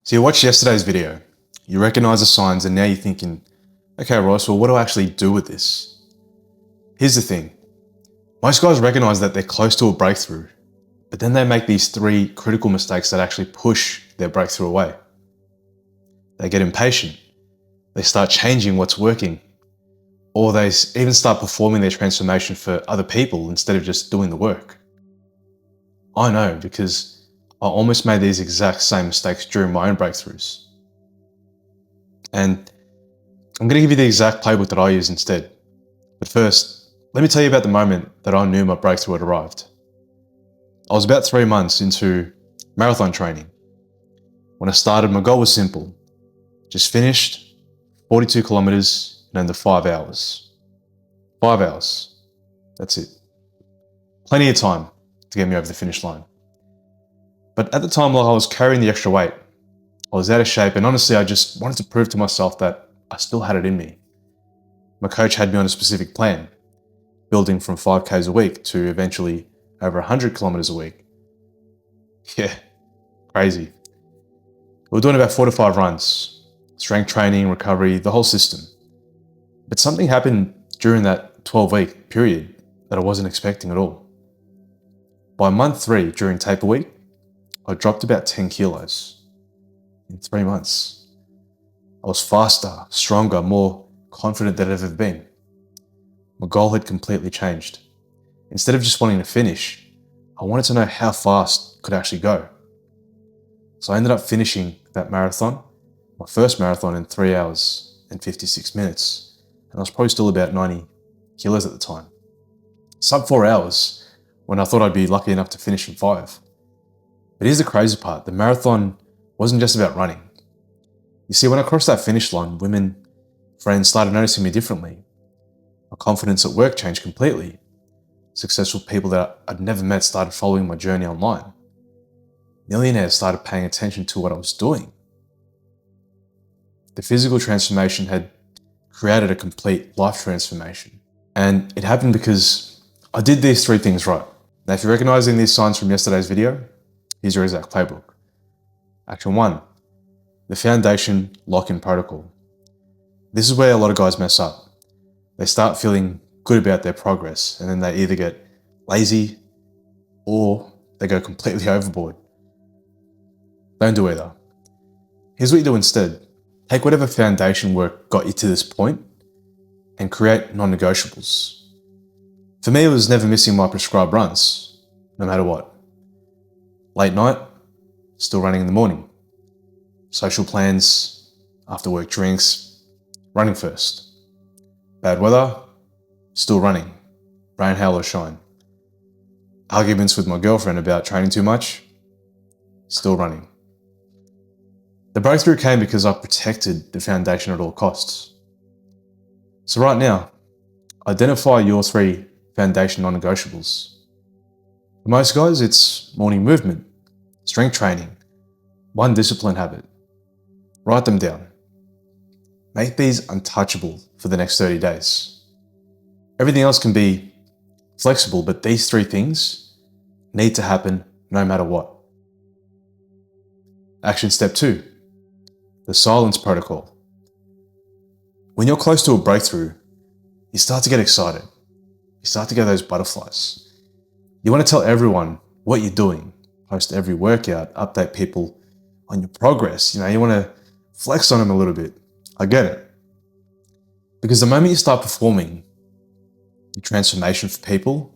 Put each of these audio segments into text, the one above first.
So you watched yesterday's video, you recognize the signs, and now you're thinking, okay, Ross, well, what do I actually do with this? Here's the thing. Most guys recognize that they're close to a breakthrough, but then they make these three critical mistakes that actually push their breakthrough away. They get impatient, they start changing what's working, or they even start performing their transformation for other people instead of just doing the work. I know, because I almost made these exact same mistakes during my own breakthroughs. And I'm going to give you the exact playbook that I use instead. But first, let me tell you about the moment that I knew my breakthrough had arrived. I was about 3 months into marathon training. When I started, my goal was simple. Just finished 42 kilometers in under 5 hours. 5 hours. That's it. Plenty of time to get me over the finish line. But at the time, while I was carrying the extra weight, I was out of shape, and honestly, I just wanted to prove to myself that I still had it in me. My coach had me on a specific plan, building from 5Ks a week to eventually over 100 kilometers a week. Yeah, crazy. We were doing about 4 to 5 runs, strength training, recovery, the whole system. But something happened during that 12-week period that I wasn't expecting at all. By month 3, during taper week, I dropped about 10 kilos in 3 months. I was faster, stronger, more confident than I've ever been. My goal had completely changed. Instead of just wanting to finish, I wanted to know how fast I could actually go. So I ended up finishing that marathon, my first marathon, in 3 hours and 56 minutes. And I was probably still about 90 kilos at the time. Sub 4 hours, when I thought I'd be lucky enough to finish in 5. But here's the crazy part. The marathon wasn't just about running. You see, when I crossed that finish line, women, friends started noticing me differently. My confidence at work changed completely. Successful people that I'd never met started following my journey online. Millionaires started paying attention to what I was doing. The physical transformation had created a complete life transformation. And it happened because I did these 3 things right. Now, if you're recognizing these signs from yesterday's video, here's your exact playbook. Action 1, the foundation lock-in protocol. This is where a lot of guys mess up. They start feeling good about their progress, and then they either get lazy or they go completely overboard. Don't do either. Here's what you do instead. Take whatever foundation work got you to this point and create non-negotiables. For me, it was never missing my prescribed runs, no matter what. Late night, still running in the morning. Social plans, after work drinks, running first. Bad weather, still running, rain, hail or shine. Arguments with my girlfriend about training too much, still running. The breakthrough came because I protected the foundation at all costs. So right now, identify your 3 foundation non-negotiables. For most guys, it's morning movement, strength training, 1 discipline habit. Write them down. Make these untouchable for the next 30 days. Everything else can be flexible, but these 3 things need to happen no matter what. Action step 2, the silence protocol. When you're close to a breakthrough, you start to get excited. You start to get those butterflies. You want to tell everyone what you're doing, post every workout, update people on your progress. You want to flex on them a little bit. I get it. Because the moment you start performing your transformation for people,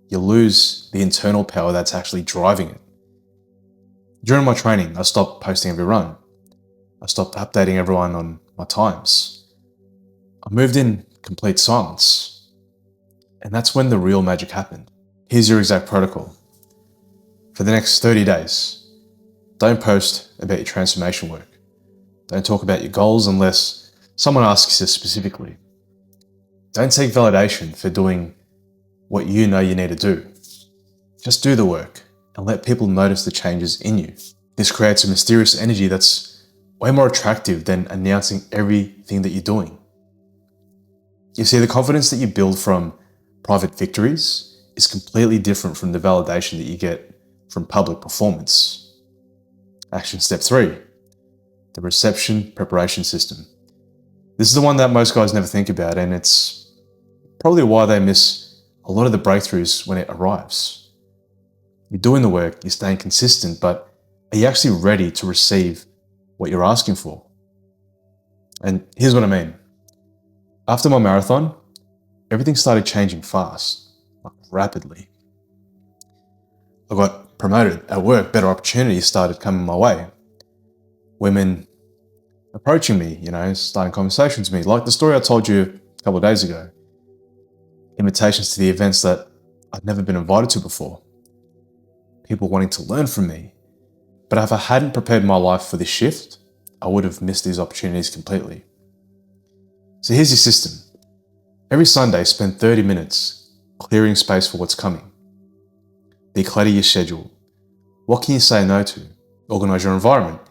you lose the internal power that's actually driving it. During my training, I stopped posting every run. I stopped updating everyone on my times. I moved in complete silence. And that's when the real magic happened. Here's your exact protocol. For the next 30 days, don't post about your transformation work. Don't talk about your goals unless someone asks you specifically. Don't seek validation for doing what you know you need to do. Just do the work and let people notice the changes in you. This creates a mysterious energy that's way more attractive than announcing everything that you're doing. You see, the confidence that you build from private victories is completely different from the validation that you get from public performance. Action step 3, the reception preparation system. This is the one that most guys never think about, and it's probably why they miss a lot of the breakthroughs when it arrives. You're doing the work, you're staying consistent, but are you actually ready to receive what you're asking for? And here's what I mean. After my marathon, everything started changing fast, like rapidly. I got promoted at work, better opportunities started coming my way. Women approaching me, starting conversations with me, like the story I told you a couple of days ago. Invitations to the events that I'd never been invited to before. People wanting to learn from me. But if I hadn't prepared my life for this shift, I would have missed these opportunities completely. So here's your system. Every Sunday, spend 30 minutes clearing space for what's coming. Declutter your schedule. What can you say no to? Organize your environment.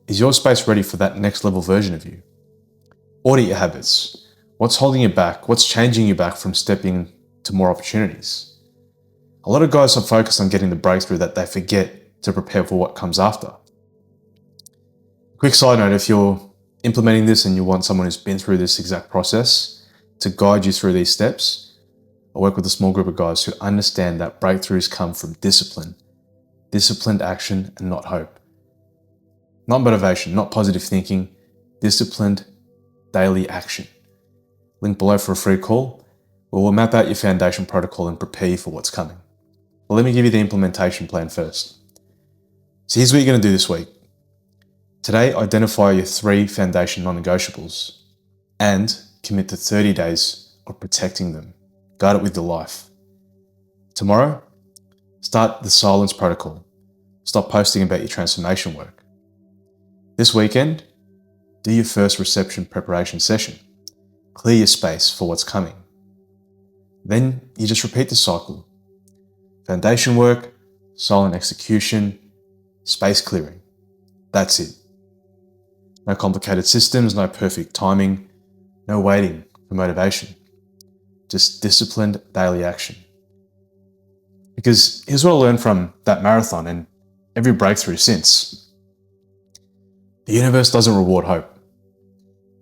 Is your space ready for that next level version of you? Audit your habits. What's holding you back? What's changing you back from stepping to more opportunities? A lot of guys are focused on getting the breakthrough that they forget to prepare for what comes after. Quick side note, if you're implementing this and you want someone who's been through this exact process to guide you through these steps, I work with a small group of guys who understand that breakthroughs come from discipline, disciplined action and not hope. Not motivation, not positive thinking, disciplined daily action. Link below for a free call, where we'll map out your foundation protocol and prepare you for what's coming. Well, let me give you the implementation plan first. So here's what you're going to do this week. Today, identify your 3 foundation non-negotiables and commit to 30 days of protecting them. Guard it with your life. Tomorrow, start the silence protocol. Stop posting about your transformation work. This weekend, do your first reception preparation session. Clear your space for what's coming. Then you just repeat the cycle. Foundation work, silent execution, space clearing. That's it. No complicated systems, no perfect timing, no waiting for motivation. Just disciplined daily action. Because here's what I learned from that marathon and every breakthrough since. The universe doesn't reward hope.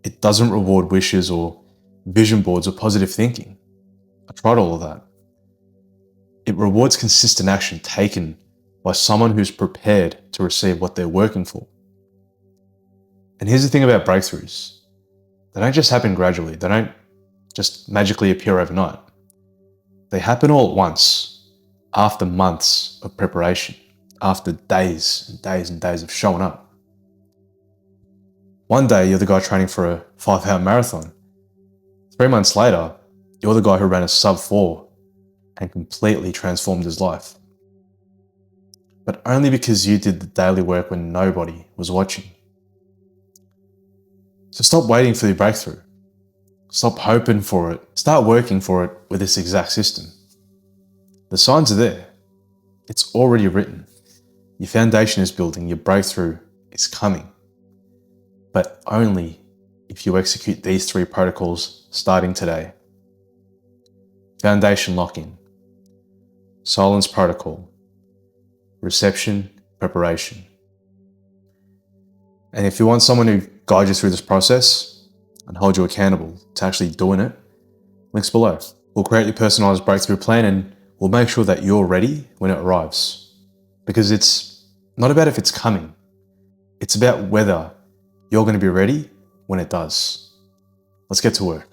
It doesn't reward wishes or vision boards or positive thinking. I tried all of that. It rewards consistent action taken by someone who's prepared to receive what they're working for. And here's the thing about breakthroughs. They don't just happen gradually. They don't just magically appear overnight. They happen all at once, after months of preparation, after days and days and days of showing up. One day, you're the guy training for a 5-hour marathon. 3 months later, you're the guy who ran a sub-4 and completely transformed his life. But only because you did the daily work when nobody was watching. So stop waiting for the breakthrough. Stop hoping for it. Start working for it with this exact system. The signs are there. It's already written. Your foundation is building. Your breakthrough is coming. But only if you execute these 3 protocols starting today. Foundation lock-in, silence protocol, reception preparation. And if you want someone who guides you through this process and hold you accountable to actually doing it, links below. We'll create your personalized breakthrough plan and we'll make sure that you're ready when it arrives. Because it's not about if it's coming. It's about whether you're going to be ready when it does. Let's get to work.